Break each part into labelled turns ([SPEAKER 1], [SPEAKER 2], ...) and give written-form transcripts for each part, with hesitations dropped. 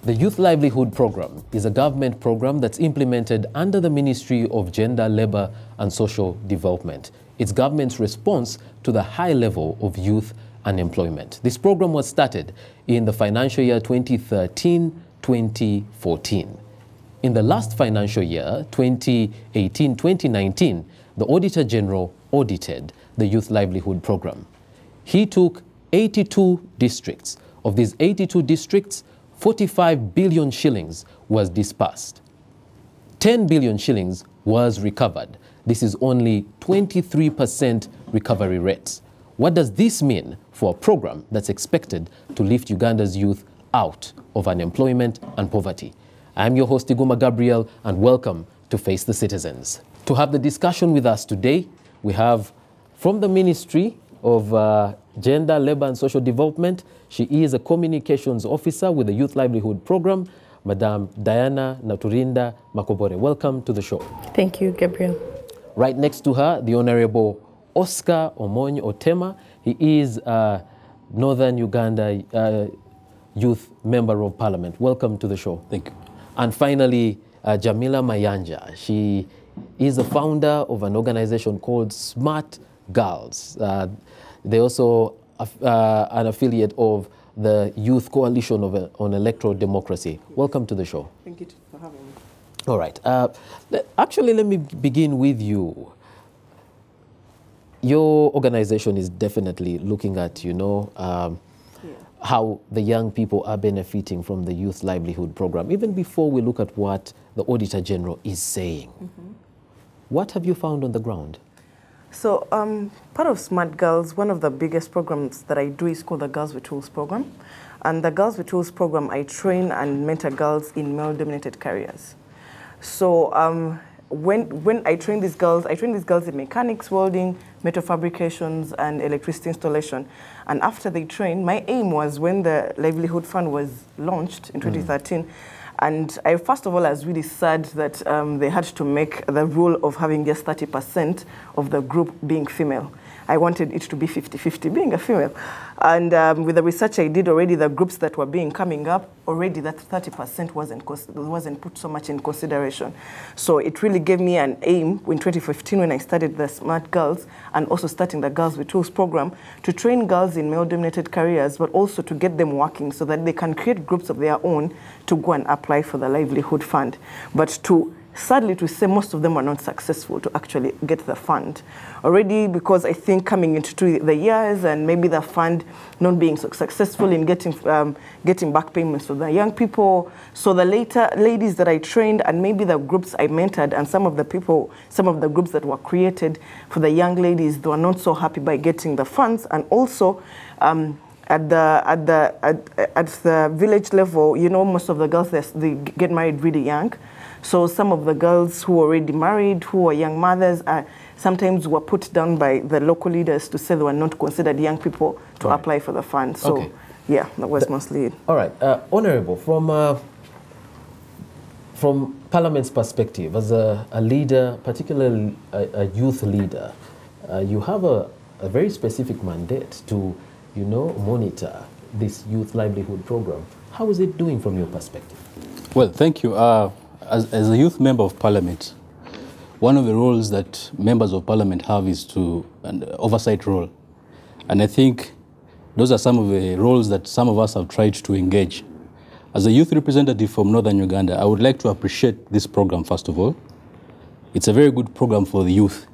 [SPEAKER 1] The Youth Livelihood Program is a government program that's implemented under the Ministry of Gender, Labour and Social Development. It's government's response to the high level of youth unemployment. This program was started in the financial year 2013-2014. In the last financial year, 2018-2019, the Auditor General audited the Youth Livelihood Program. He took 82 districts. Of these 82 districts, 45 billion shillings was dispersed. 10 billion shillings was recovered. This is only 23% recovery rates. What does this mean for a program that's expected to lift Uganda's youth out of unemployment and poverty? I'm your host, Iguma Gabriel, and welcome to Face the Citizens. To have the discussion with us today, we have from the Ministry of Gender, Labour and Social Development. She is a communications officer with the Youth Livelihood Program, Madam Diana Naturinda Makobore. Welcome to the show.
[SPEAKER 2] Thank you, Gabriel.
[SPEAKER 1] Right next to her, the Honorable Oscar Omony Otema. He is a Northern Uganda Youth Member of Parliament. Welcome to the show.
[SPEAKER 3] Thank you.
[SPEAKER 1] And finally, Jamila Mayanja. She is the founder of an organization called Smart Girls. They also an affiliate of the Youth Coalition on Electoral Democracy. Welcome to the show.
[SPEAKER 2] Thank you for having me.
[SPEAKER 1] All right. Actually, let me begin with you. Your organization is definitely looking at, how the young people are benefiting from the Youth Livelihood Program. Even before we look at what the Auditor General is saying, what have you found on the ground?
[SPEAKER 2] So part of Smart Girls, one of the biggest programs that I do is called the Girls with Tools program. And the Girls with Tools program, I train and mentor girls in male-dominated careers. So when I train these girls in mechanics, welding, metal fabrications, and electricity installation. And after they train, my aim was when the Livelihood Fund was launched in 2013, and I, first of all, I was really sad that they had to make the rule of having just 30% of the group being female. I wanted it to be 50-50 being a female. And with the research I did already, the groups that were coming up, already that 30% wasn't put so much in consideration. So it really gave me an aim in 2015 when I started the Smart Girls and also starting the Girls with Tools program to train girls in male-dominated careers, but also to get them working so that they can create groups of their own to go and apply for the Livelihood Fund. But sadly to say, most of them were not successful to actually get the fund. Already, because I think coming into the years and maybe the fund not being so successful in getting back payments for the young people. So the later ladies that I trained and maybe the groups I mentored and some of the groups that were created for the young ladies, they were not so happy by getting the funds. And also, at the village level, most of the girls, they get married really young. So some of the girls who are already married, who are young mothers, sometimes were put down by the local leaders to say they were not considered young people to apply for the fund. So, yeah, that was mostly it.
[SPEAKER 1] All right. Honorable, from Parliament's perspective, as a leader, particularly a youth leader, you have a very specific mandate to, monitor this Youth Livelihood Program. How is it doing from your perspective?
[SPEAKER 3] Well, thank you. As a youth member of Parliament, one of the roles that members of Parliament have is an oversight role. And I think those are some of the roles that some of us have tried to engage. As a youth representative from Northern Uganda, I would like to appreciate this program, first of all. It's a very good program for the youth.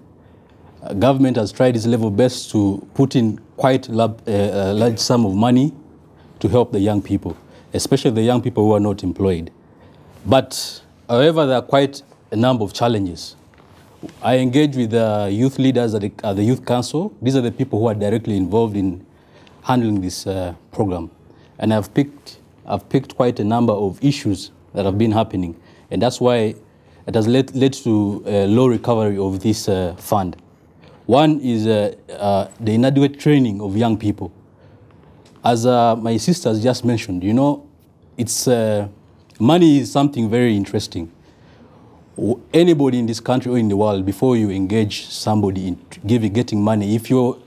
[SPEAKER 3] Government has tried its level best to put in quite a large sum of money to help the young people, especially the young people who are not employed. But however, there are quite a number of challenges. I engage with the youth leaders at the Youth Council. These are the people who are directly involved in handling this program. And I've picked quite a number of issues that have been happening. And that's why it has led to low recovery of this fund. One is the inadequate training of young people. As my sisters just mentioned, it's money is something very interesting. Anybody in this country or in the world, before you engage somebody in getting money,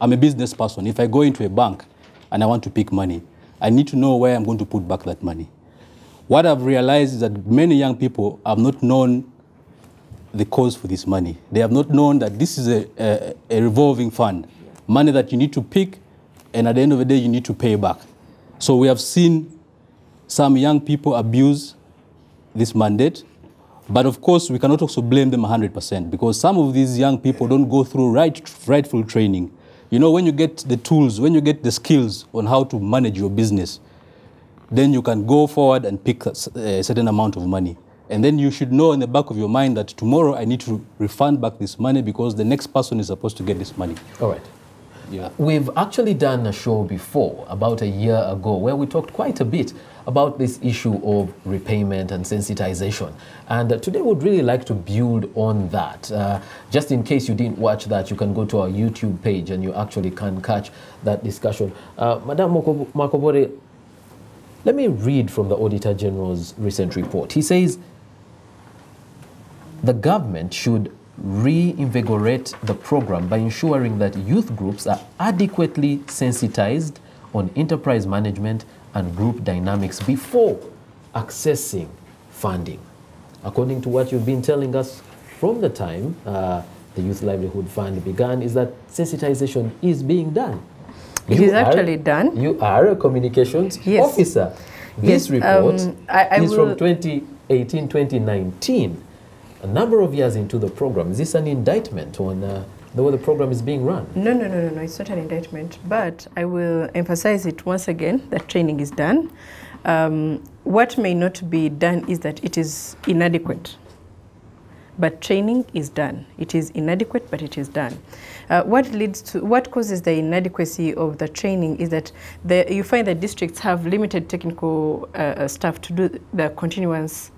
[SPEAKER 3] I'm a business person. If I go into a bank and I want to pick money, I need to know where I'm going to put back that money. What I've realized is that many young people have not known the cause for this money. They have not known that this is a revolving fund, money that you need to pick, and at the end of the day, you need to pay back. So we have seen some young people abuse this mandate, but of course, we cannot also blame them 100% because some of these young people don't go through rightful training. You know, when you get the tools, when you get the skills on how to manage your business, then you can go forward and pick a certain amount of money. And then you should know in the back of your mind that tomorrow I need to refund back this money because the next person is supposed to get this money.
[SPEAKER 1] All right. Yeah. We've actually done a show before, about a year ago, where we talked quite a bit about this issue of repayment and sensitization. And today we'd really like to build on that. Just in case you didn't watch that, you can go to our YouTube page and you actually can catch that discussion. Madam Makobore, let me read from the Auditor General's recent report. He says, the government should reinvigorate the program by ensuring that youth groups are adequately sensitized on enterprise management and group dynamics before accessing funding. According to what you've been telling us from the time the Youth Livelihood Fund began, is that sensitization is being done.
[SPEAKER 4] It is actually done.
[SPEAKER 1] You are a communications officer. This report is from 2018, 2019. A number of years into the program. Is this an indictment on the way the program is being run?
[SPEAKER 4] No, it's not an indictment. But I will emphasize it once again, that training is done. What may not be done is that it is inadequate. But training is done. It is inadequate, but it is done. What causes the inadequacy of the training is that you find that districts have limited technical staff to do the continuous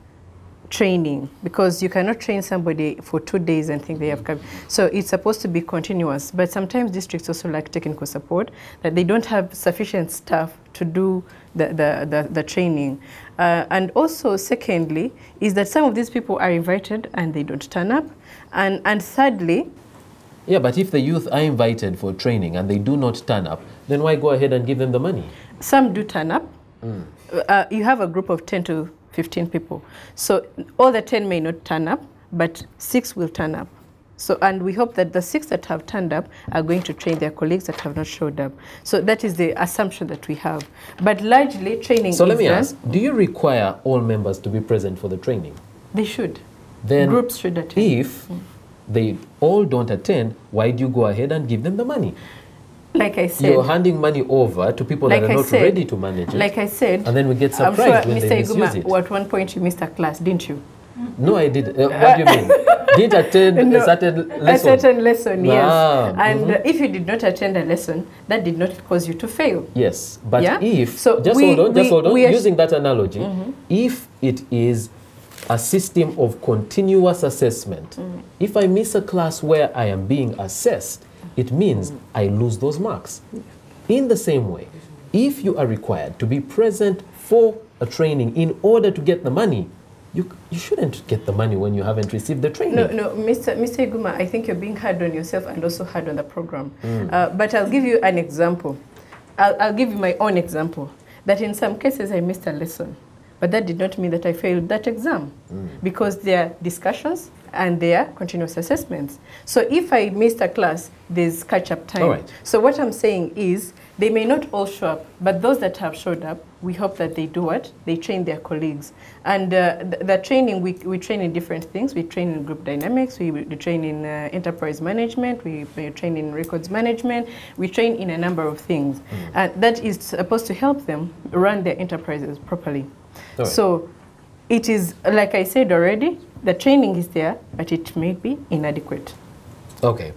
[SPEAKER 4] training, because you cannot train somebody for 2 days and think they have come. So it's supposed to be continuous, but sometimes districts also lack technical support, that they don't have sufficient staff to do the training. And also, secondly, is that some of these people are invited and they don't turn up. And thirdly...
[SPEAKER 1] Yeah, but if the youth are invited for training and they do not turn up, then why go ahead and give them the money?
[SPEAKER 4] Some do turn up. You have a group of 10 to 15 people. So all the 10 may not turn up, but 6 will turn up. So, and we hope that the 6 that have turned up are going to train their colleagues that have not showed up. So that is the assumption that we have. But largely, training is done. So let me ask,
[SPEAKER 1] do you require all members to be present for the training?
[SPEAKER 4] They should.
[SPEAKER 1] Then
[SPEAKER 4] groups should attend.
[SPEAKER 1] If they all don't attend, why do you go ahead and give them the money?
[SPEAKER 4] Like I said,
[SPEAKER 1] you're handing money over to people that are not ready to manage it.
[SPEAKER 4] Like I said,
[SPEAKER 1] and then we get surprised when they misuse it.
[SPEAKER 4] At one point you missed a class, didn't you?
[SPEAKER 1] No, I did. What do you mean? Didn't attend a certain lesson?
[SPEAKER 4] A certain lesson, yes. And if you did not attend a lesson, that did not cause you to fail.
[SPEAKER 1] Yes, but if,
[SPEAKER 4] so
[SPEAKER 1] just hold on, using that analogy, if it is a system of continuous assessment, if I miss a class where I am being assessed, it means I lose those marks. In the same way, if you are required to be present for a training in order to get the money, you shouldn't get the money when you haven't received the training.
[SPEAKER 4] No, Mr. Iguma, I think you're being hard on yourself and also hard on the program. But I'll give you an example. I'll give you my own example. That in some cases I missed a lesson, but that did not mean that I failed that exam, because there are discussions and there are continuous assessments. So if I missed a class, there's catch-up time.
[SPEAKER 1] All right.
[SPEAKER 4] So what I'm saying is, they may not all show up, but those that have showed up, we hope that they do what? They train their colleagues. And the training, we train in different things. We train in group dynamics, we train in enterprise management, we train in records management, we train in a number of things. And that is supposed to help them run their enterprises properly. Right. So it is, like I said already, the training is there, but it may be inadequate.
[SPEAKER 1] Okay.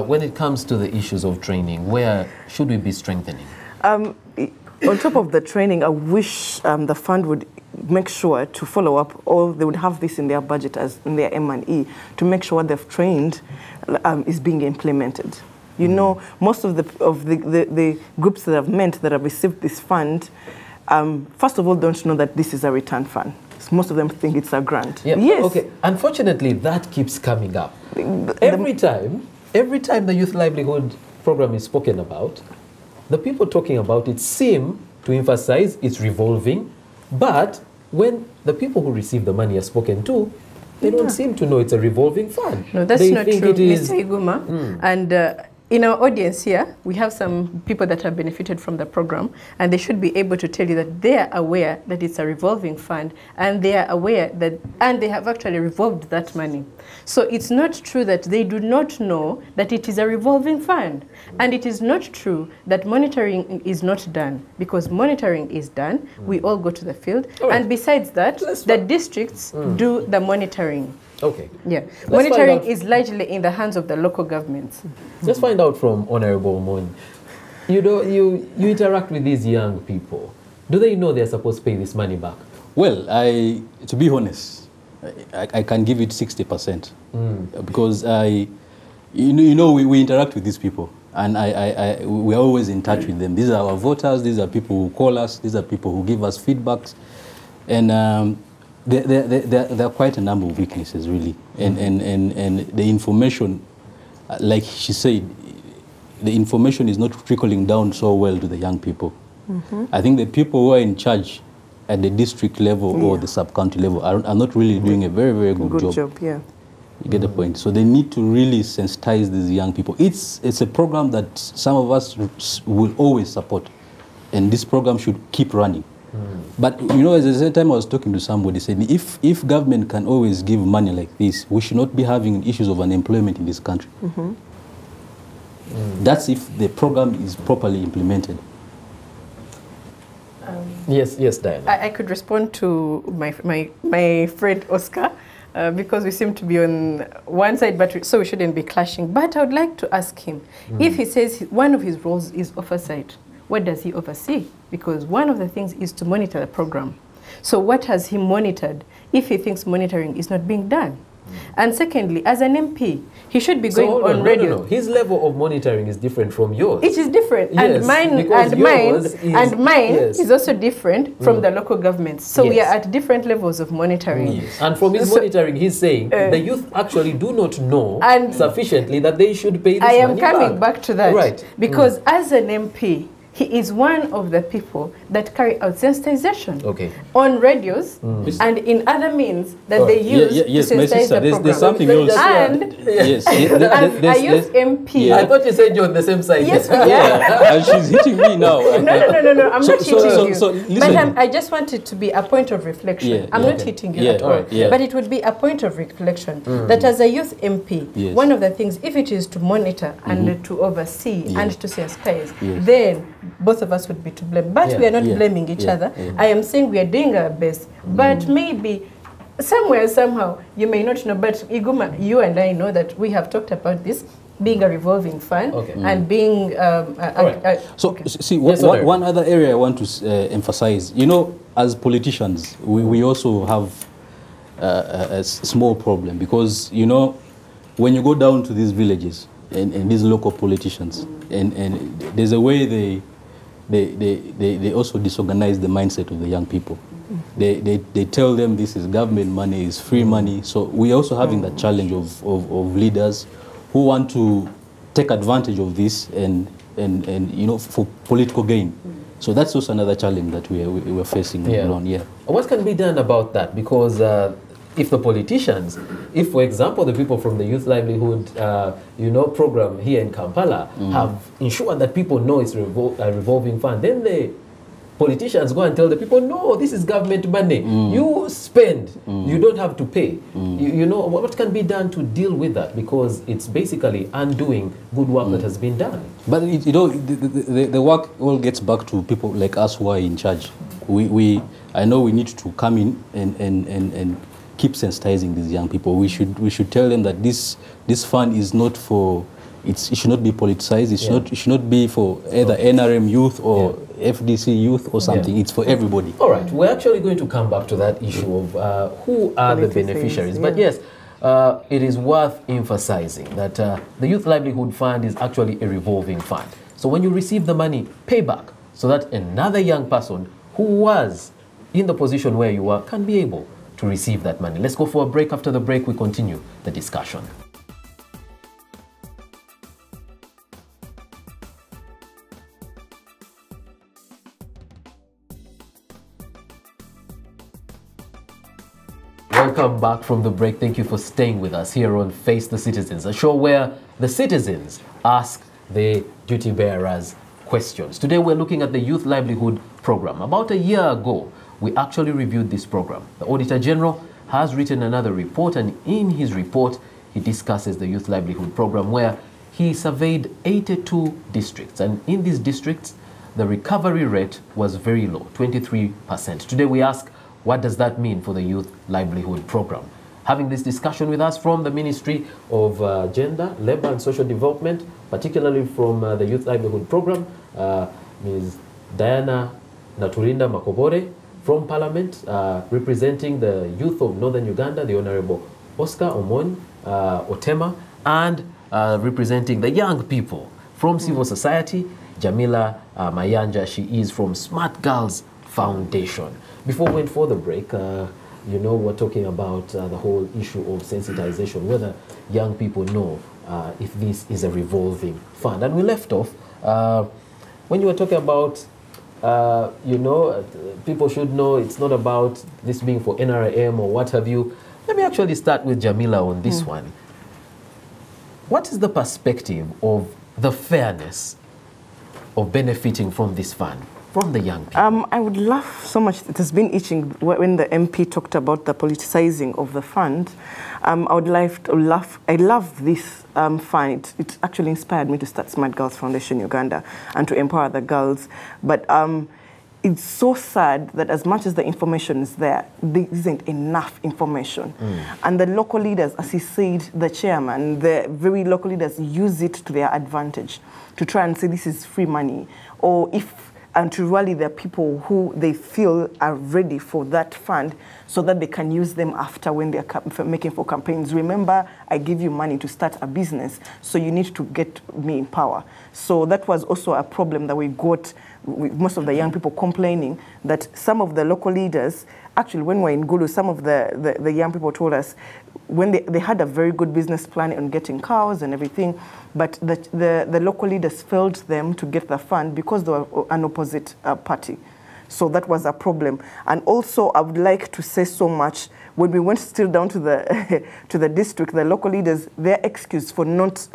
[SPEAKER 1] When it comes to the issues of training, where should we be strengthening?
[SPEAKER 2] On top of the training, I wish the fund would make sure to follow up, or they would have this in their budget as in their M&E, to make sure what they've trained is being implemented. You know, most of the groups that have that have received this fund, first of all, don't know that this is a return fund. Most of them think it's a grant.
[SPEAKER 1] Yeah.
[SPEAKER 2] Yes.
[SPEAKER 1] Okay. Unfortunately, that keeps coming up. Every time the Youth Livelihood program is spoken about, the people talking about it seem to emphasize it's revolving, but when the people who receive the money are spoken to, they don't seem to know it's a revolving fund.
[SPEAKER 4] No, that's
[SPEAKER 1] they
[SPEAKER 4] not
[SPEAKER 1] think
[SPEAKER 4] true,
[SPEAKER 1] it is,
[SPEAKER 4] Mr. Iguma. And in our audience here, we have some people that have benefited from the program, and they should be able to tell you that they are aware that it's a revolving fund, and they are aware that, and they have actually revolved that money. So it's not true that they do not know that it is a revolving fund. And it is not true that monitoring is not done, because monitoring is done. We all go to the field. And besides that, the districts do the monitoring.
[SPEAKER 1] Okay.
[SPEAKER 4] Yeah. Monitoring is largely in the hands of the local governments.
[SPEAKER 1] Let's find out from Honorable Mon. You interact with these young people. Do they know they're supposed to pay this money back?
[SPEAKER 3] Well, to be honest, I can give it 60%. Because we interact with these people, and we're always in touch with them. These are our voters, these are people who call us, these are people who give us feedbacks. And there are quite a number of weaknesses, really. And the information, like she said, the information is not trickling down so well to the young people. I think the people who are in charge at the district level or the sub-county level are not really doing a very, very good job.
[SPEAKER 2] Yeah.
[SPEAKER 3] You get the point? So they need to really sensitize these young people. It's a program that some of us will always support, and this program should keep running. But, at the same time I was talking to somebody, saying if government can always give money like this, we should not be having issues of unemployment in this country. That's if the program is properly implemented.
[SPEAKER 1] Yes, Diana.
[SPEAKER 4] I could respond to my friend Oscar, because we seem to be on one side, but so we shouldn't be clashing. But I would like to ask him, if he says one of his roles is oversight, what does he oversee? Because one of the things is to monitor the program. So what has he monitored if he thinks monitoring is not being done? And secondly, as an MP, he should be going on radio.
[SPEAKER 1] No. His level of monitoring is different from yours.
[SPEAKER 4] It is different,
[SPEAKER 1] Yes,
[SPEAKER 4] and mine is also different from the local governments. So we are at different levels of monitoring.
[SPEAKER 1] And from his monitoring, he's saying the youth actually do not know sufficiently that they should pay this money
[SPEAKER 4] I am coming back to that.
[SPEAKER 1] Right.
[SPEAKER 4] Because as an MP, he is one of the people that carry out sensitization on radios and in other means that they use to sensitize the program.
[SPEAKER 3] There's something else.
[SPEAKER 4] And
[SPEAKER 3] yes,
[SPEAKER 4] a youth MP.
[SPEAKER 1] I thought you said you're on the same side.
[SPEAKER 4] Yes, we are.
[SPEAKER 3] And she's hitting me now.
[SPEAKER 4] No, I'm not hitting you.
[SPEAKER 3] So listen.
[SPEAKER 4] But I just want it to be a point of reflection. I'm not hitting you at all. But it would be a point of reflection that as a youth MP, one of the things, if it is to monitor and to oversee and to sensitize, then both of us would be to blame. But we are not blaming each other. I am saying we are doing our best. But maybe somewhere, somehow, you may not know. But Iguma, you and I know that we have talked about this being a revolving fund and being...
[SPEAKER 3] see, one other area I want to emphasize. As politicians, we also have a small problem because, when you go down to these villages and these local politicians, and there's a way they also disorganize the mindset of the young people. They tell them this is government money, is free money. So we're also having that challenge of leaders who want to take advantage of this and for political gain. So that's also another challenge that we're facing around here.
[SPEAKER 1] What can be done about that? Because if the politicians, if for example the people from the Youth Livelihood program here in Kampala have ensured that people know it's a revolving fund, then the politicians go and tell the people, no, this is government money. You spend, you don't have to pay. What can be done to deal with that? Because it's basically undoing good work that has been done.
[SPEAKER 3] But the work all gets back to people like us who are in charge. I know we need to come in and keep sensitizing these young people. We should tell them that this fund is not for, it should not be politicized. It should not be for either NRM youth or FDC youth or something. It's for everybody.
[SPEAKER 1] All right, we're actually going to come back to that issue of who are the beneficiaries. But yes, it is worth emphasizing that the Youth Livelihood Fund is actually a revolving fund. So when you receive the money, pay back so that another young person who was in the position where you were can be able to receive that money. Let's go for a break. After the break, we continue the discussion. Welcome back from the break. Thank you for staying with us here on Face the Citizens, a show where the citizens ask the duty bearers questions. Today we're looking at the Youth Livelihood Program. About a year ago, we actually reviewed this program. The Auditor General has written another report, and in his report, he discusses the Youth Livelihood Program, where he surveyed 82 districts. And in these districts, the recovery rate was very low, 23%. Today we ask, what does that mean for the Youth Livelihood Program? Having this discussion with us from the Ministry of Gender, Labour and Social Development, particularly from the Youth Livelihood Program, Ms. Diana Naturinda Makobore, from Parliament, representing the youth of Northern Uganda, the Honourable Oscar Omon Otema, and representing the young people from civil society, Jamila Mayanja. She is from Smart Girls Foundation. Before we went for the break, you know, we're talking about the whole issue of sensitization, whether young people know if this is a revolving fund. And we left off when you were talking about, you know, people should know it's not about this being for NRM or what have you. Let me actually start with Jamila on this one. What is the perspective of the fairness of benefiting from this fund, from the young people?
[SPEAKER 2] I would love so much, it has been itching when the MP talked about the politicizing of the fund. I love this fund. It actually inspired me to start Smart Girls Foundation Uganda and to empower the girls. But it's so sad that as much as the information is there isn't enough information. And the local leaders, as he said, the chairman, the very local leaders use it to their advantage to try and say this is free money, or and to rally their people who they feel are ready for that fund so that they can use them after when they're making for campaigns. Remember, I give you money to start a business, so you need to get me in power. So that was also a problem that we got with most of the young people complaining that some of the local leaders, actually when we were in Gulu, some of the young people told us when they had a very good business plan on getting cows and everything, but the local leaders failed them to get the fund because they were an opposite party. So that was a problem. And also, I would like to say so much, when we went still down to the, to the district, the local leaders, their excuse for not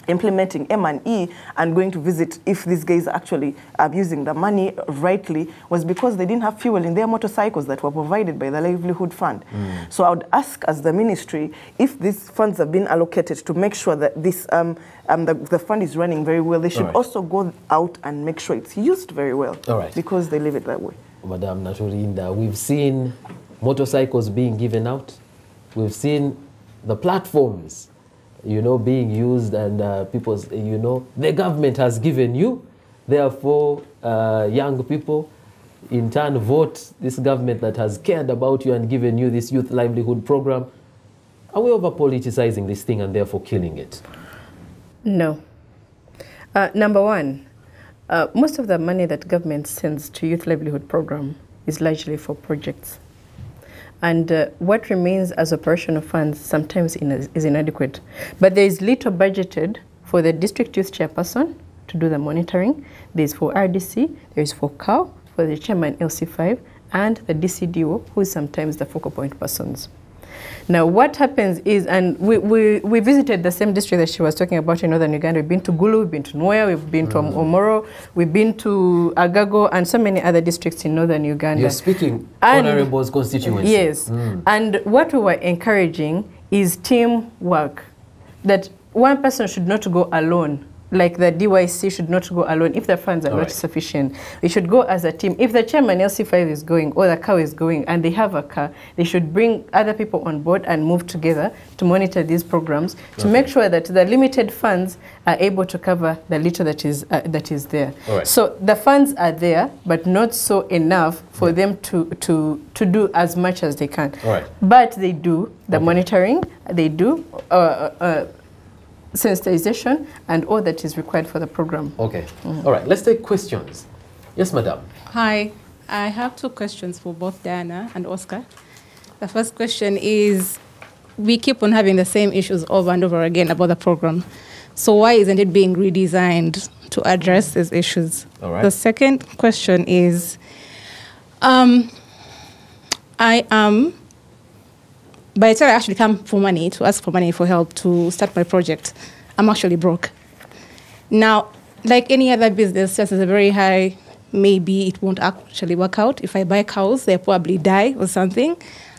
[SPEAKER 2] implementing M&E and going to visit if these guys actually are using the money rightly was because they didn't have fuel in their motorcycles that were provided by the Livelihood Fund. So I would ask as the ministry if these funds have been allocated to make sure that this the fund is running very well. They should also go out and make sure it's used very well. Because they leave it that way.
[SPEAKER 1] Madam Naturinda, we've seen motorcycles being given out. We've seen the platforms, you know, being used, and people's, you know, the government has given you, therefore young people in turn vote this government that has cared about you and given you this youth livelihood program. Are we over politicizing this thing and therefore killing it?
[SPEAKER 4] No. Number one, most of the money that government sends to youth livelihood program is largely for projects. And what remains as operational funds sometimes is inadequate. But there is little budgeted for the district youth chairperson to do the monitoring. There's for RDC, there's for COW, for the chairman LC5, and the DCDO, who is sometimes the focal point persons. Now, what happens is, and we visited the same district that she was talking about in Northern Uganda. We've been to Gulu, we've been to Nwea, we've been to Omoro, we've been to Agago, and so many other districts in Northern Uganda.
[SPEAKER 1] You're speaking Honorable's constituency.
[SPEAKER 4] Yes. And what we were encouraging is teamwork, that one person should not go alone. Like the DYC should not go alone if the funds are not sufficient. We should go as a team. If the chairman LC5 is going or the COW is going and they have a car, they should bring other people on board and move together to monitor these programs to make sure that the limited funds are able to cover the little that is there. So the funds are there, but not so enough for them to do as much as they can. But they do the monitoring, they do sensitization and all that is required for the program.
[SPEAKER 1] All right, let's take questions. Yes, madam.
[SPEAKER 5] Hi, I have two questions for both Diana and Oscar. The first question is, we keep on having the same issues over and over again about the program. So why isn't it being redesigned to address these issues? The second question is, I am by the time I actually come for money, to ask for money for help to start my project, I'm actually broke. Now, like any other business, just as a very high, maybe it won't actually work out. If I buy cows, they'll probably die or something.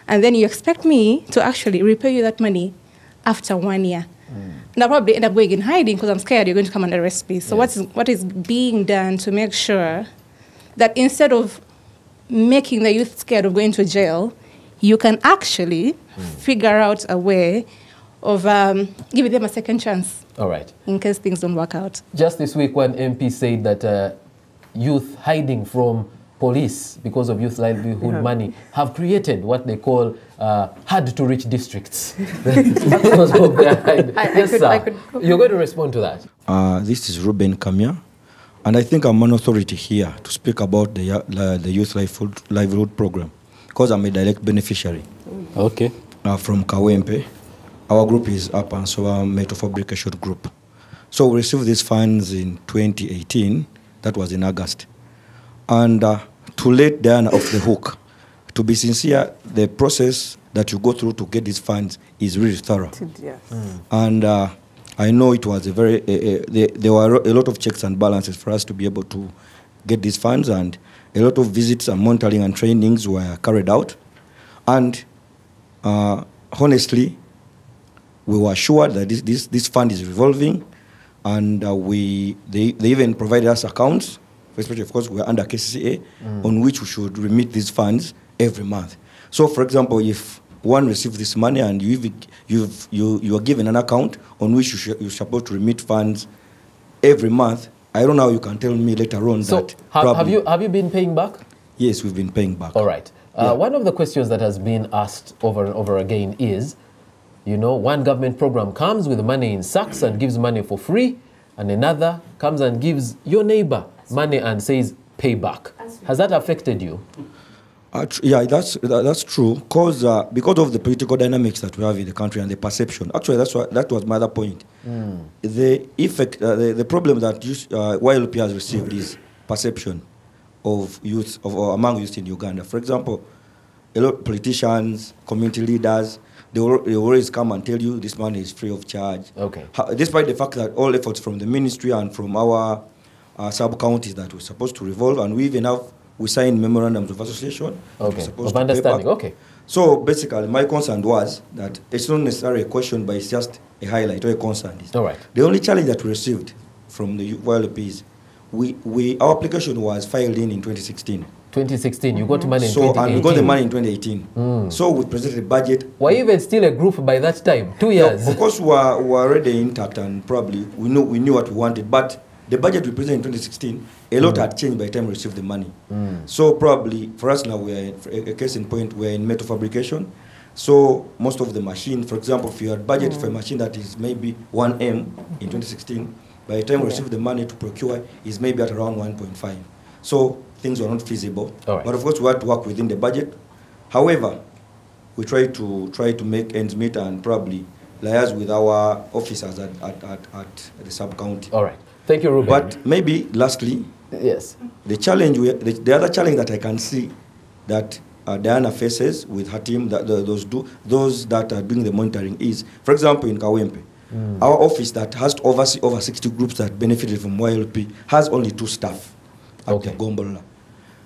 [SPEAKER 5] And then you expect me to actually repay you that money after 1 year. And I'll probably end up going in hiding because I'm scared you're going to come and arrest me. So what is being done to make sure that instead of making the youth scared of going to jail, you can actually figure out a way of giving them a second chance.
[SPEAKER 1] All right.
[SPEAKER 5] In case things don't work out.
[SPEAKER 1] Just this week, one MP said that youth hiding from police because of youth livelihood money have created what they call hard-to-reach districts. Because of their yes, sir. You're going to respond to that.
[SPEAKER 6] This is Ruben Kamia, and I think I'm an authority here to speak about the youth livelihood program because I'm a direct beneficiary.
[SPEAKER 3] Okay.
[SPEAKER 6] From Kawempe. Our group is Up and Soa Metal Fabrication Group. So we received these funds in 2018. That was in August. And to let Diana off the hook, to be sincere, the process that you go through to get these funds is really thorough.
[SPEAKER 2] Yes.
[SPEAKER 6] And I know it was a very, there were a lot of checks and balances for us to be able to get these funds, and a lot of visits and monitoring and trainings were carried out. And honestly, we were sure that this fund is revolving, and they even provided us accounts, especially, of course, we're under KCCA, on which we should remit these funds every month. So, for example, if one receives this money and you are given an account on which you're supposed to remit funds every month, I don't know how you can tell me later on
[SPEAKER 1] so
[SPEAKER 6] that.
[SPEAKER 1] Have you been paying back?
[SPEAKER 6] Yes, we've been paying back.
[SPEAKER 1] All right. One of the questions that has been asked over and over again is, you know, one government program comes with money in sacks and gives money for free, and another comes and gives your neighbor money and says, pay back. Has that affected you?
[SPEAKER 6] Yeah, that's true. Because of the political dynamics that we have in the country and the perception. Actually, that was my other point. The effect, the problem that YLP has received is perception of youth, among youth in Uganda. For example, a lot of politicians, community leaders, they always come and tell you this money is free of charge.
[SPEAKER 1] Okay.
[SPEAKER 6] Despite the fact that all efforts from the ministry and from our sub-counties that we're supposed to revolve, and we signed memorandums of association.
[SPEAKER 1] Okay, of understanding, okay.
[SPEAKER 6] So basically, my concern was that it's not necessarily a question, but it's just a highlight or a concern.
[SPEAKER 1] All right.
[SPEAKER 6] The only challenge that we received from the YLP is our application was filed in 2016. 2016,
[SPEAKER 1] you got money in 2018.
[SPEAKER 6] And we got the money in 2018. So we presented a budget.
[SPEAKER 1] Were you even still a group by that time? 2 years?
[SPEAKER 6] No, of course, we were already intact, and probably we knew what we wanted. But the budget we presented in 2016, a lot had changed by the time we received the money. So probably for us now, we are a case in point, we're in metal fabrication. So most of the machine, for example, if you had budget for a machine that is maybe 1M in 2016, by the time we receive the money to procure, is maybe at around 1.5. So things were not feasible.
[SPEAKER 1] Right.
[SPEAKER 6] But of course, we had to work within the budget. However, we try to make ends meet and probably liaise with our officers at the sub-county.
[SPEAKER 1] All right. Thank you, Ruben.
[SPEAKER 6] But maybe lastly,
[SPEAKER 1] yes,
[SPEAKER 6] the challenge, the other challenge that I can see that Diana faces with her team, those that are doing the monitoring is, for example, in Kawempe, our office that has to oversee over 60 groups that benefited from YLP has only 2 staff at the Gombola.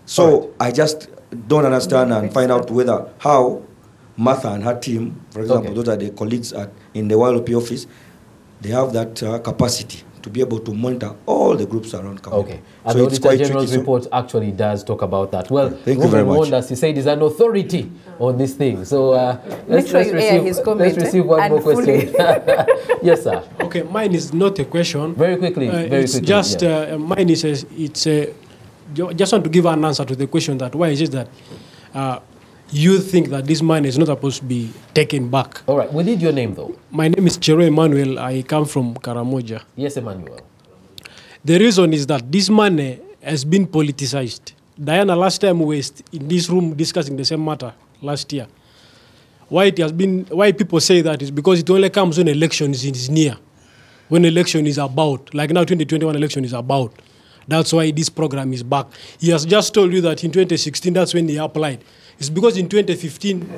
[SPEAKER 6] So I just don't understand and find out how Martha and her team, for example, those are the colleagues in the YLP office, they have that capacity to be able to monitor all the groups around Kawempe.
[SPEAKER 1] Okay. And the Auditor General's report actually does talk about that. Well,
[SPEAKER 6] thank you very much.
[SPEAKER 1] He said he's an authority on this thing. So let's receive one more question. Yes, sir.
[SPEAKER 7] Okay, mine is not a question.
[SPEAKER 1] Very quickly.
[SPEAKER 7] It's just, mine is, just want to give an answer to the question that why is it that you think that this money is not supposed to be taken back.
[SPEAKER 1] All right. We need your name, though.
[SPEAKER 7] My name is Chero Emmanuel. I come from Karamoja.
[SPEAKER 1] Yes, Emmanuel.
[SPEAKER 7] The reason is that this money has been politicized. Diana, last time we were in this room discussing the same matter last year. Why people say that is because it only comes when election is near. When election is about, like now 2021 election is about. That's why this program is back. He has just told you that in 2016, that's when he applied. It's because in 2015,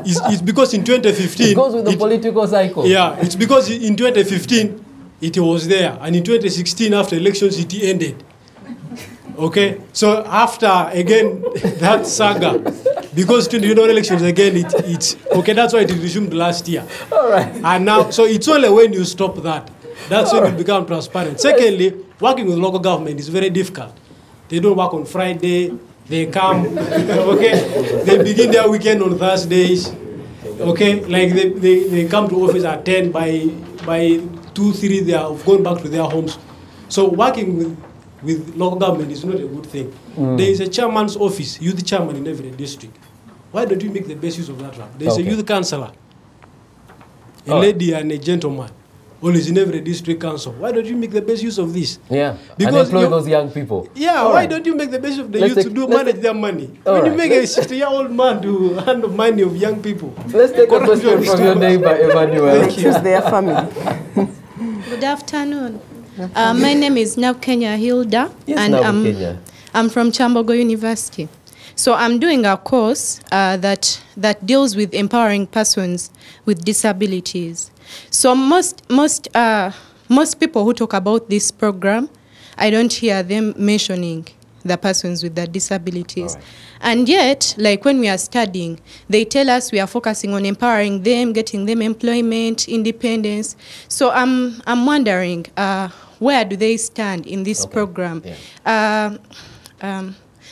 [SPEAKER 7] it's because in 2015...
[SPEAKER 1] It goes with the political cycle.
[SPEAKER 7] Yeah, it's because in 2015, it was there. And in 2016, after elections, it ended. Okay? So after, again, that saga, because 2021 elections, again, it's... Okay, that's why it resumed last year.
[SPEAKER 1] All right.
[SPEAKER 7] And now, so it's only when you stop that. That's when you become transparent. Secondly, working with local government is very difficult. They don't work on Friday. They come, okay? They begin their weekend on Thursdays, okay? Like they come to office at 10, by 2, 3, they have gone back to their homes. So working with local government is not a good thing. There is a chairman's office, youth chairman in every district. Why don't you make the best use of that one? There is a youth councillor, a lady and a gentleman. Always in every district council. Why don't you make the best use of this?
[SPEAKER 1] Yeah,
[SPEAKER 7] because
[SPEAKER 1] and employ those young people.
[SPEAKER 7] Yeah, why don't you make the best of the youth to manage their money? When you make a 60-year-old man to handle money of young people.
[SPEAKER 1] Let's take a question from your neighbor, Emmanuel.
[SPEAKER 2] They choose their family.
[SPEAKER 8] Good afternoon. My name is Nabukenya Hilda,
[SPEAKER 1] Yes,
[SPEAKER 8] and I'm from Chambogo University. So I'm doing a course that deals with empowering persons with disabilities. So most people who talk about this program, I don't hear them mentioning the persons with the disabilities. Right. And yet, like when we are studying, they tell us we are focusing on empowering them, getting them employment, independence. So I'm wondering, where do they stand in this program? Yeah.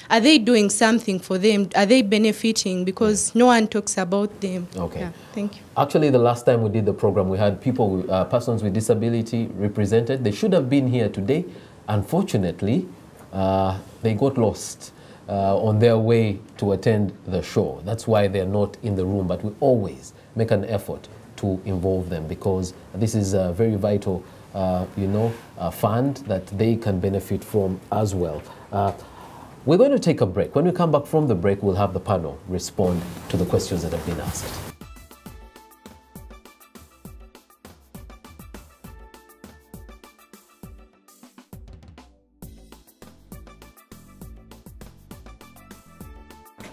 [SPEAKER 8] Are they doing something for them? Are they benefiting? Because no one talks about them.
[SPEAKER 1] Okay.
[SPEAKER 8] Yeah, thank you.
[SPEAKER 1] Actually, the last time we did the program, we had people, persons with disability represented. They should have been here today. Unfortunately, they got lost on their way to attend the show. That's why they're not in the room. But we always make an effort to involve them because this is a very vital, fund that they can benefit from as well. We're going to take a break. When we come back from the break, we'll have the panel respond to the questions that have been asked.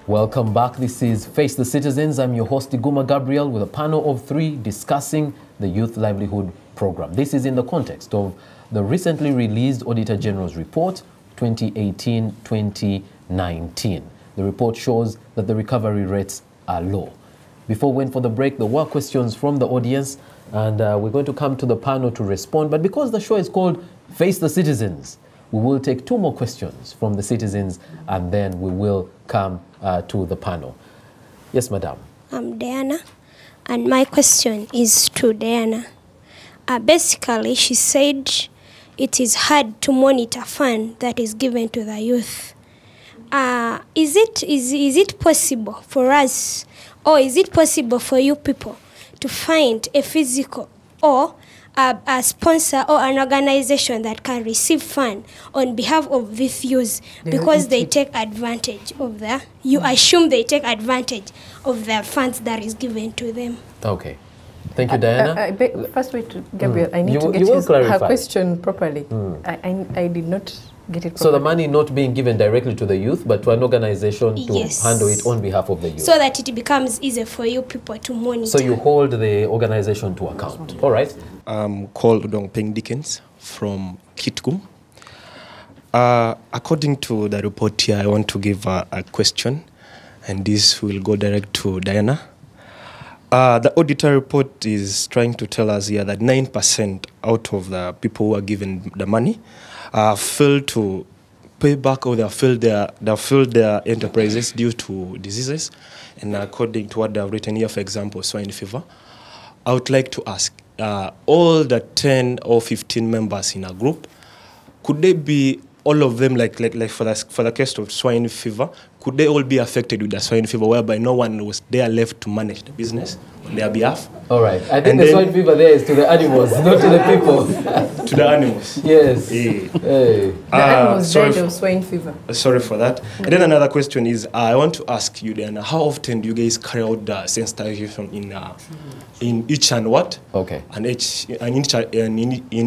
[SPEAKER 1] Welcome back. This is Face the Citizens. I'm your host, Iguma Gabriel, with a panel of 3 discussing the Youth Livelihood Program. This is in the context of the recently released Auditor General's report, 2018-2019. The report shows that the recovery rates are low. Before we went for the break, there were questions from the audience, and we're going to come to the panel to respond. But because the show is called Face the Citizens, we will take 2 more questions from the citizens, and then we will come to the panel. Yes, madam.
[SPEAKER 9] I'm Diana, and my question is to Diana. Basically, she said it is hard to monitor fund that is given to the youth. Is it possible for us, or is it possible for you people to find a physical or a sponsor or an organization that can receive fund on behalf of these youth, because they take advantage of you assume they take advantage of the funds that is given to them?
[SPEAKER 1] Okay. Thank you, Diana.
[SPEAKER 4] First, wait, Gabriel, I need to get her question properly. I did not get it properly.
[SPEAKER 1] So the money not being given directly to the youth, but to an organization to handle it on behalf of the youth.
[SPEAKER 9] So that it becomes easier for you people to monitor.
[SPEAKER 1] So you hold the organization to account. All right.
[SPEAKER 10] I'm called Dongpeng Dickens from Kitgum. According to the report here, I want to give a question, and this will go direct to Diana. The auditor report is trying to tell us here that 9% out of the people who are given the money failed to pay back, or they failed their enterprises due to diseases. And according to what they have written here, for example, swine fever, I would like to ask all the 10 or 15 members in a group, could they be all of them, like for the case of swine fever, could they all be affected with the swine fever, whereby no one was there left to manage the business on their behalf?
[SPEAKER 1] All right. I think the swine fever there is to the animals, not to the people.
[SPEAKER 10] To the animals.
[SPEAKER 1] Yes.
[SPEAKER 10] Hey.
[SPEAKER 4] The animals died of swine fever.
[SPEAKER 10] Sorry for that. And then another question is, I want to ask you then, how often do you guys carry out the sensitization in each and what?
[SPEAKER 1] Okay.
[SPEAKER 10] And in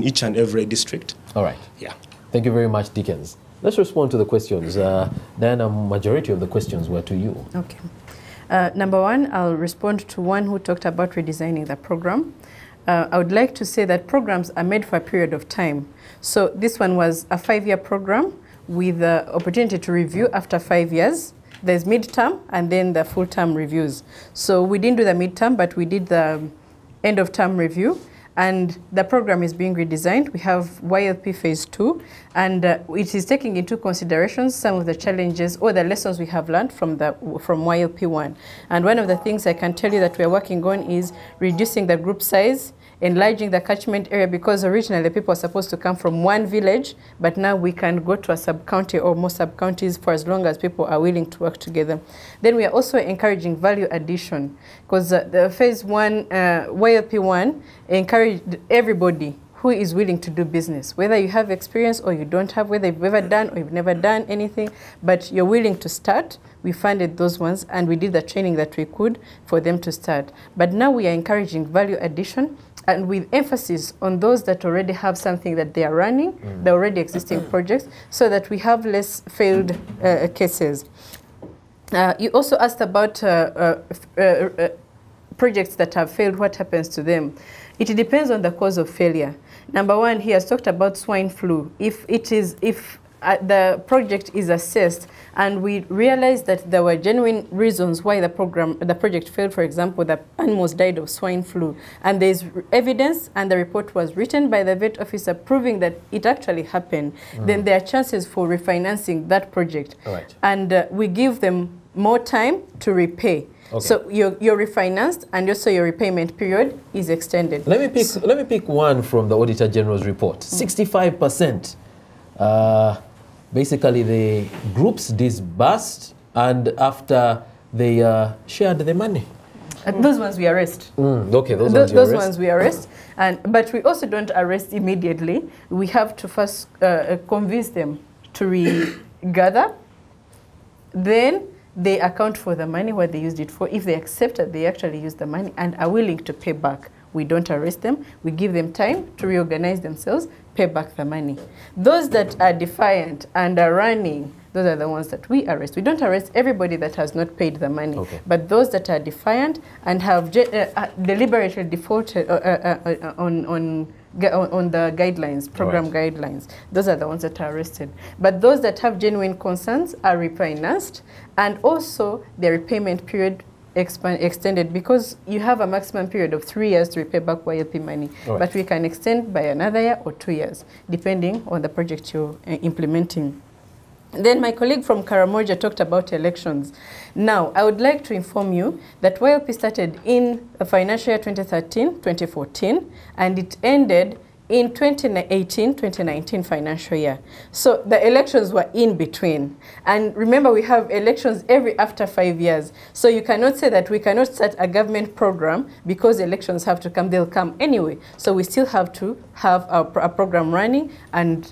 [SPEAKER 10] each and every district?
[SPEAKER 1] All right.
[SPEAKER 10] Yeah.
[SPEAKER 1] Thank you very much, Dickens. Let's respond to the questions. Diana, majority of the questions were to you.
[SPEAKER 4] Okay. Number one, I'll respond to one who talked about redesigning the program. I would like to say that programs are made for a period of time. So this one was a 5-year program with the opportunity to review after 5 years. There's midterm and then the full-term reviews. So we didn't do the midterm, but we did the end-of-term review. And the program is being redesigned. We have YLP Phase 2, and it is taking into consideration some of the challenges or the lessons we have learned from YLP 1. And one of the things I can tell you that we are working on is reducing the group size, enlarging the catchment area, because originally people were supposed to come from one village, but now we can go to a sub-county or more sub-counties for as long as people are willing to work together. Then we are also encouraging value addition, because the Phase 1, YLP 1, encouraged everybody who is willing to do business, whether you have experience or you don't have, whether you've ever done or you've never done anything, but you're willing to start. We funded those ones and we did the training that we could for them to start. But now we are encouraging value addition, and with emphasis on those that already have something that they are running, the already existing projects, so that we have less failed cases. You also asked about projects that have failed, what happens to them? It depends on the cause of failure. Number one, he has talked about swine flu. If the project is assessed and we realize that there were genuine reasons why the project failed, for example, the animals died of swine flu, and there's evidence and the report was written by the vet officer proving that it actually happened, then there are chances for refinancing that project.
[SPEAKER 1] Right.
[SPEAKER 4] And we give them more time to repay. Okay. So you're refinanced, and also your repayment period is extended.
[SPEAKER 1] Let me pick one from the Auditor General's report. 65%. Basically, the groups disbursed, and after they shared the money.
[SPEAKER 4] Those ones we arrest.
[SPEAKER 1] Okay, those
[SPEAKER 4] ones we arrest. But we also don't arrest immediately. We have to first convince them to regather. Then they account for the money, what they used it for. If they accept that they actually used the money and are willing to pay back, we don't arrest them. We give them time to reorganize themselves, pay back the money. Those that are defiant and are running, those are the ones that we arrest. We don't arrest everybody that has not paid the money, but those that are defiant and have deliberately defaulted on the guidelines, program guidelines. Those are the ones that are arrested. But those that have genuine concerns are refinanced, and also their repayment period extended, because you have a maximum period of 3 years to repay back YLP money. But we can extend by another year or 2 years, depending on the project you're implementing. Then my colleague from Karamoja talked about elections. Now, I would like to inform you that YLP started in the financial year 2013-2014, and it ended in 2018-2019 financial year. So the elections were in between. And remember, we have elections after 5 years. So you cannot say that we cannot start a government program because elections have to come. They'll come anyway. So we still have to have a program running, and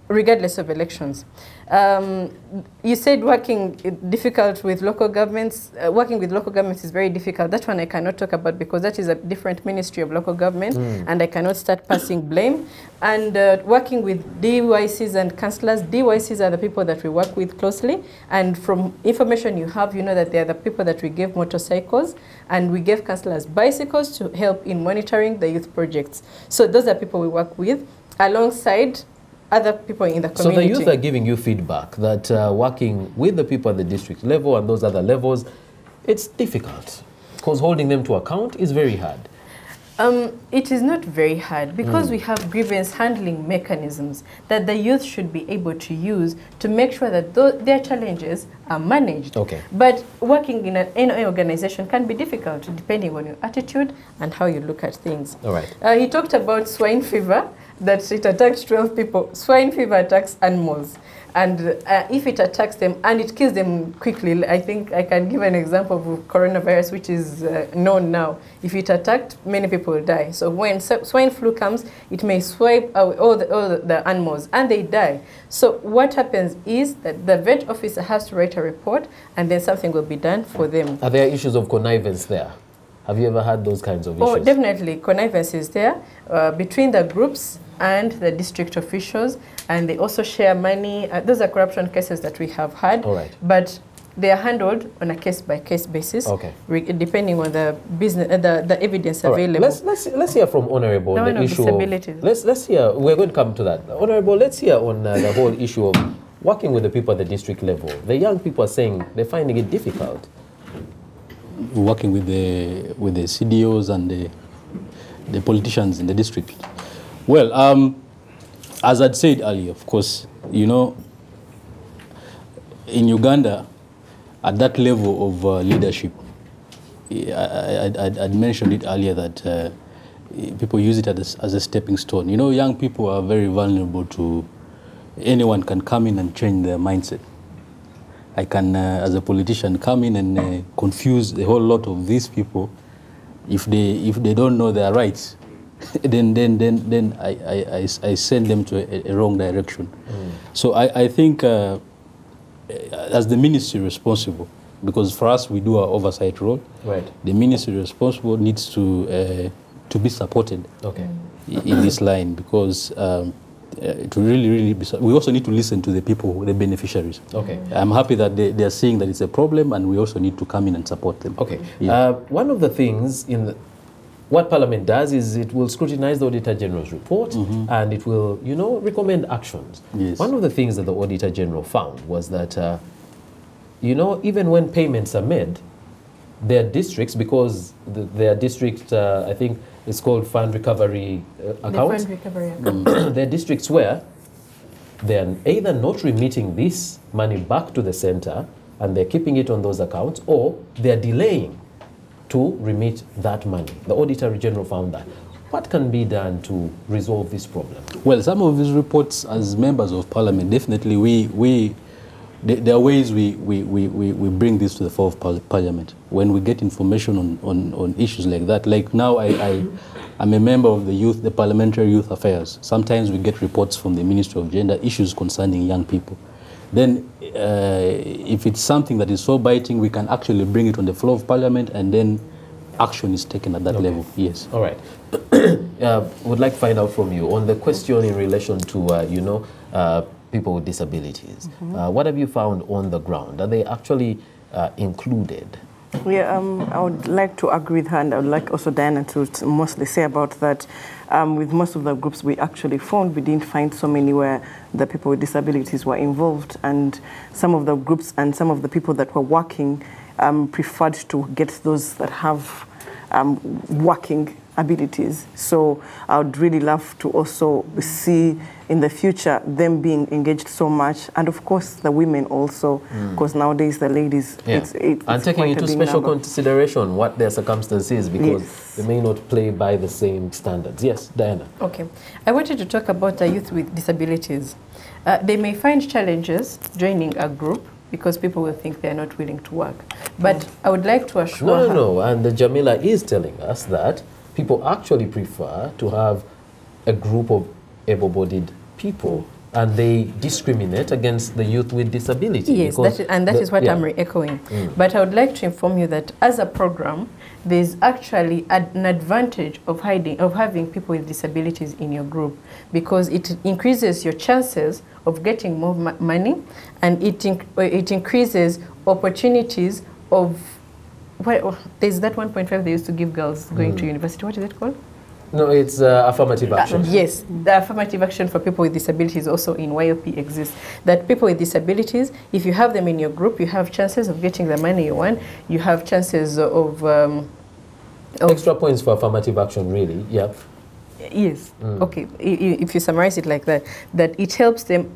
[SPEAKER 4] regardless of elections. You said working with local governments. Working with local governments is very difficult. That one I cannot talk about because that is a different ministry of local government, and I cannot start passing blame. And working with DYCs and councillors, DYCs are the people that we work with closely, and from information you have, you know that they are the people that we gave motorcycles, and we gave councillors bicycles to help in monitoring the youth projects. So those are people we work with alongside other people in the community.
[SPEAKER 1] So the youth are giving you feedback that working with the people at the district level and those other levels, it's difficult because holding them to account is very hard.
[SPEAKER 4] It is not very hard because we have grievance handling mechanisms that the youth should be able to use to make sure that their challenges are managed. But working in any organization can be difficult depending on your attitude and how you look at things. He talked about swine fever, that it attacked 12 people. Swine fever attacks animals. And if it attacks them and it kills them quickly, I think I can give an example of coronavirus, which is known now. If it attacked, many people will die. So when swine flu comes, it may swipe out all the animals and they die. So what happens is that the vet officer has to write a report and then something will be done for them.
[SPEAKER 1] Are there issues of connivance there? Have you ever had those kinds of issues?
[SPEAKER 4] Oh, definitely. Connivance is there between the groups and the district officials, and they also share money. Those are corruption cases that we have had.
[SPEAKER 1] All right.
[SPEAKER 4] But they are handled on a case-by-case basis,
[SPEAKER 1] okay,
[SPEAKER 4] depending on the business, the evidence available.
[SPEAKER 1] Let's hear from Honorable on the issue of let's hear. We're going to come to that, Honorable. Let's hear on the whole issue of working with the people at the district level. The young people are saying they're finding it difficult.
[SPEAKER 3] Working with the CDOs and the politicians in the district. Well, as I'd said earlier, of course, you know, in Uganda, at that level of leadership, I'd mentioned it earlier that people use it as a stepping stone. You know, young people are very vulnerable to anyone can come in and change their mindset. I can, as a politician, come in and confuse a whole lot of these people. If they don't know their rights, then I send them to a wrong direction. So I think as the ministry responsible, because for us we do our oversight role,
[SPEAKER 1] right, the
[SPEAKER 3] ministry responsible needs to be supported,
[SPEAKER 1] okay,
[SPEAKER 3] in this line, because to really be, we also need to listen to the people, the beneficiaries.
[SPEAKER 1] Okay.
[SPEAKER 3] I'm happy that they are seeing that it's a problem, and we also need to come in and support them.
[SPEAKER 1] Okay.
[SPEAKER 3] Yeah.
[SPEAKER 1] One of the things what Parliament does is it will scrutinize the Auditor General's report, and it will, you know, recommend actions.
[SPEAKER 3] Yes.
[SPEAKER 1] One of the things that the Auditor General found was that, you know, even when payments are made, there are districts, because their district, I think it's called fund recovery accounts.
[SPEAKER 4] The fund recovery account.
[SPEAKER 1] There are districts where they are either not remitting this money back to the center and they're keeping it on those accounts, or they're delaying to remit that money. The Auditor General found that. What can be done to resolve this problem?
[SPEAKER 3] Well, some of these reports, as members of Parliament, definitely there are ways we bring this to the floor of Parliament. When we get information on issues like that, like now I'm a member of the Parliamentary Youth Affairs. Sometimes we get reports from the Ministry of Gender, issues concerning young people. Then if it's something that is so biting, we can actually bring it on the floor of Parliament, and then action is taken at that level. Yes.
[SPEAKER 1] All right. Would like to find out from you on the question in relation to, you know, people with disabilities. What have you found on the ground? Are they actually included?
[SPEAKER 2] Yeah, I would like to agree with her, and I would like also Diana to mostly say about that. With most of the groups we actually found, we didn't find so many where the people with disabilities were involved, and some of the groups and some of the people that were working preferred to get those that have working abilities. So I would really love to also see in the future them being engaged so much, and of course the women also, because nowadays the ladies, it's
[SPEAKER 1] and taking into special consideration what their circumstance is, because they may not play by the same standards. Yes, Diana.
[SPEAKER 4] Okay, I wanted to talk about the youth with disabilities. They may find challenges joining a group because people will think they are not willing to work. But I would like to assure her.
[SPEAKER 1] No, and Jamila is telling us that people actually prefer to have a group of able-bodied people, and they discriminate against the youth with disability.
[SPEAKER 4] Yes, that is what I'm re-echoing. But I would like to inform you that as a program, there's actually an advantage of having people with disabilities in your group, because it increases your chances of getting more money, and it increases opportunities of, there's that 1.5 they used to give girls going to university. What is it called?
[SPEAKER 1] No, it's affirmative action.
[SPEAKER 4] Yes, the affirmative action for people with disabilities also in YLP exists. That people with disabilities, if you have them in your group, you have chances of getting the money you want. You have chances of
[SPEAKER 1] extra points for affirmative action, really. Yeah.
[SPEAKER 4] Yes. Okay. If you summarize it like that, that it helps them.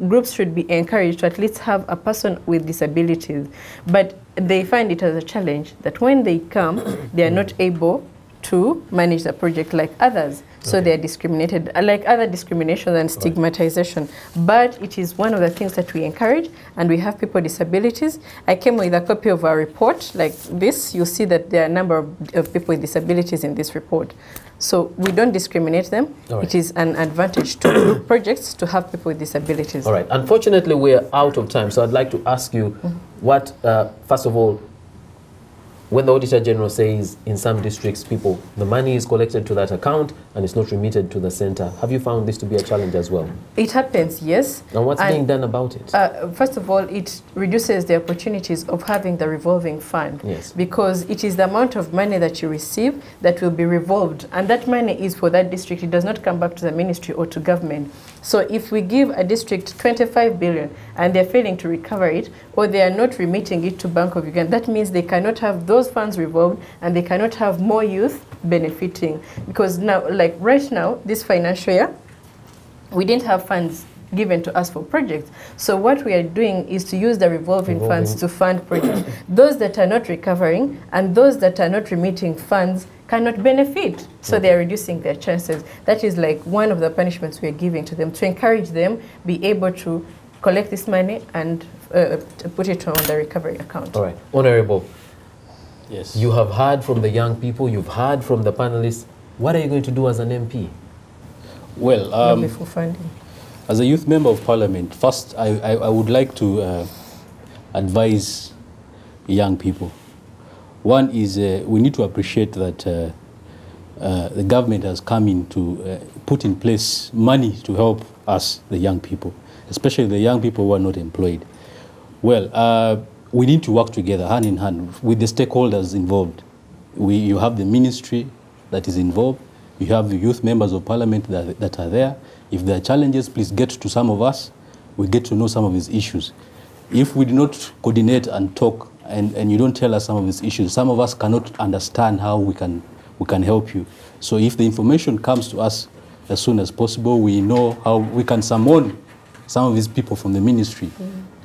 [SPEAKER 4] Groups should be encouraged to at least have a person with disabilities, but they find it as a challenge that when they come, they are not able to manage the project like others. So they are discriminated, like other discrimination and stigmatization. But it is one of the things that we encourage, and we have people with disabilities. I came with a copy of our report like this. You'll see that there are a number of people with disabilities in this report. So we don't discriminate them. It is an advantage to group projects to have people with disabilities.
[SPEAKER 1] All right. Unfortunately, we're out of time, so I'd like to ask you what, first of all, when the Auditor General says in some districts, the money is collected to that account and it's not remitted to the center, have you found this to be a challenge as well?
[SPEAKER 4] It happens, yes.
[SPEAKER 1] And what's being done about it?
[SPEAKER 4] First of all, it reduces the opportunities of having the revolving fund.
[SPEAKER 1] Yes.
[SPEAKER 4] Because it is the amount of money that you receive that will be revolved. And that money is for that district. It does not come back to the ministry or to government. So if we give a district 25 billion and they're failing to recover it, or they are not remitting it to Bank of Uganda, that means they cannot have those funds revolved and they cannot have more youth benefiting. Because now, like right now, this financial year, we didn't have funds given to us for projects. So what we are doing is to use the revolving funds to fund projects. Those that are not recovering and those that are not remitting funds cannot benefit. So they are reducing their chances. That is like one of the punishments we are giving to them, to encourage them be able to collect this money and put it on the recovery account.
[SPEAKER 1] All right. Honorable,
[SPEAKER 3] yes.
[SPEAKER 1] You have heard from the young people, you've heard from the panelists. What are you going to do as an MP?
[SPEAKER 3] Well,
[SPEAKER 4] Before funding.
[SPEAKER 3] as a youth member of parliament, first I would like to advise young people. One is we need to appreciate that the government has come in to put in place money to help us, the young people, especially the young people who are not employed. Well, we need to work together, hand in hand, with the stakeholders involved. You have the ministry that is involved. You have the youth members of parliament that are there. If there are challenges, please get to some of us. We get to know some of these issues. If we do not coordinate and talk, and you don't tell us some of these issues, some of us cannot understand how we can help you. So if the information comes to us as soon as possible, we know how we can summon some of these people from the ministry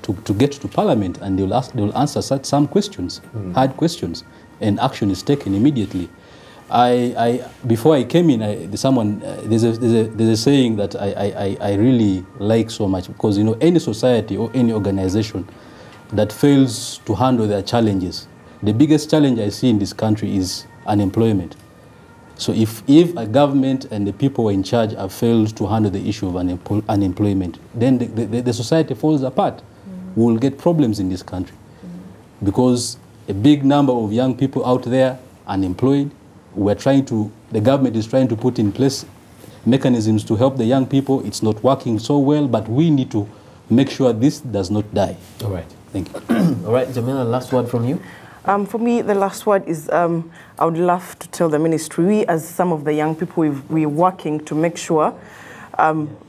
[SPEAKER 3] to get to Parliament, and they'll answer some questions, hard questions, and action is taken immediately. Before I came in, there's a saying that I really like so much, because any society or any organization that fails to handle their challenges, the biggest challenge I see in this country is unemployment. So if a government and the people in charge have failed to handle the issue of unemployment, then the society falls apart. We will get problems in this country, because a big number of young people out there unemployed. The government is trying to put in place mechanisms to help the young people. It's not working so well, but we need to make sure this does not die.
[SPEAKER 1] All right.
[SPEAKER 3] Thank you.
[SPEAKER 1] All right, Jamila, last word from you.
[SPEAKER 2] For me, the last word is I would love to tell the ministry, we as some of the young people, we're working to make sure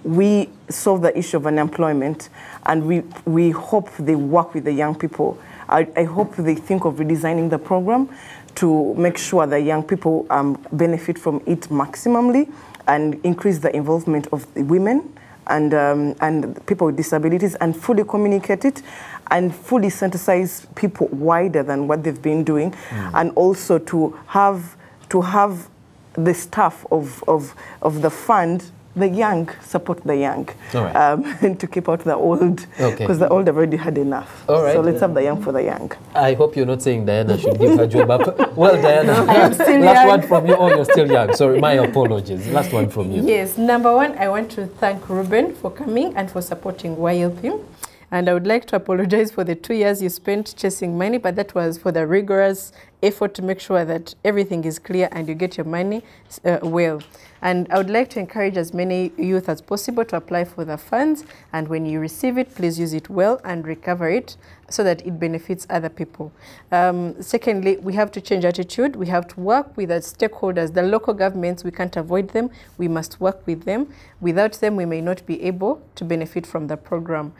[SPEAKER 2] we solve the issue of unemployment, and we hope they work with the young people. I hope they think of redesigning the program to make sure that young people benefit from it maximally and increase the involvement of the women and people with disabilities, and fully communicate it and fully sensitize people wider than what they've been doing, and also to have the staff of the fund, the young, support the young, and to keep out the old, because the old have already had enough.
[SPEAKER 1] All right.
[SPEAKER 2] So let's have the young for the young.
[SPEAKER 1] I hope you're not saying Diana should give her job up. Well, Diana,
[SPEAKER 4] I am still
[SPEAKER 1] last
[SPEAKER 4] young.
[SPEAKER 1] word from you. Oh, you're still young. Sorry, my apologies. Last one from you.
[SPEAKER 4] Yes, number one, I want to thank Ruben for coming and for supporting YLP. And I would like to apologize for the 2 years you spent chasing money, but that was for the rigorous effort to make sure that everything is clear and you get your money well. And I would like to encourage as many youth as possible to apply for the funds. And when you receive it, please use it well and recover it so that it benefits other people. Secondly, we have to change attitude. We have to work with the stakeholders, the local governments. We can't avoid them. We must work with them. Without them, we may not be able to benefit from the program.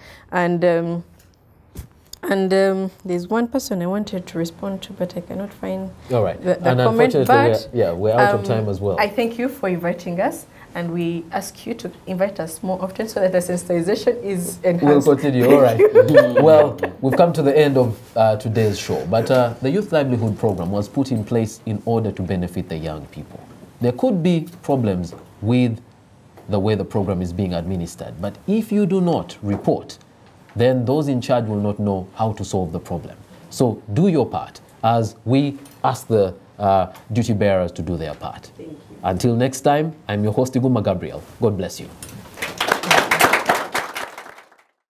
[SPEAKER 4] And there's one person I wanted to respond to, but I cannot find the comment. But
[SPEAKER 1] we're out of time as well.
[SPEAKER 4] I thank you for inviting us, and we ask you to invite us more often so that the sensitization is enhanced.
[SPEAKER 1] We'll continue. All right. Well, we've come to the end of today's show, but the Youth Livelihood Program was put in place in order to benefit the young people. There could be problems with the way the program is being administered, but if you do not report, then those in charge will not know how to solve the problem. So do your part as we ask the duty bearers to do their part. Thank you. Until next time, I'm your host, Iguma Gabriel. God bless you.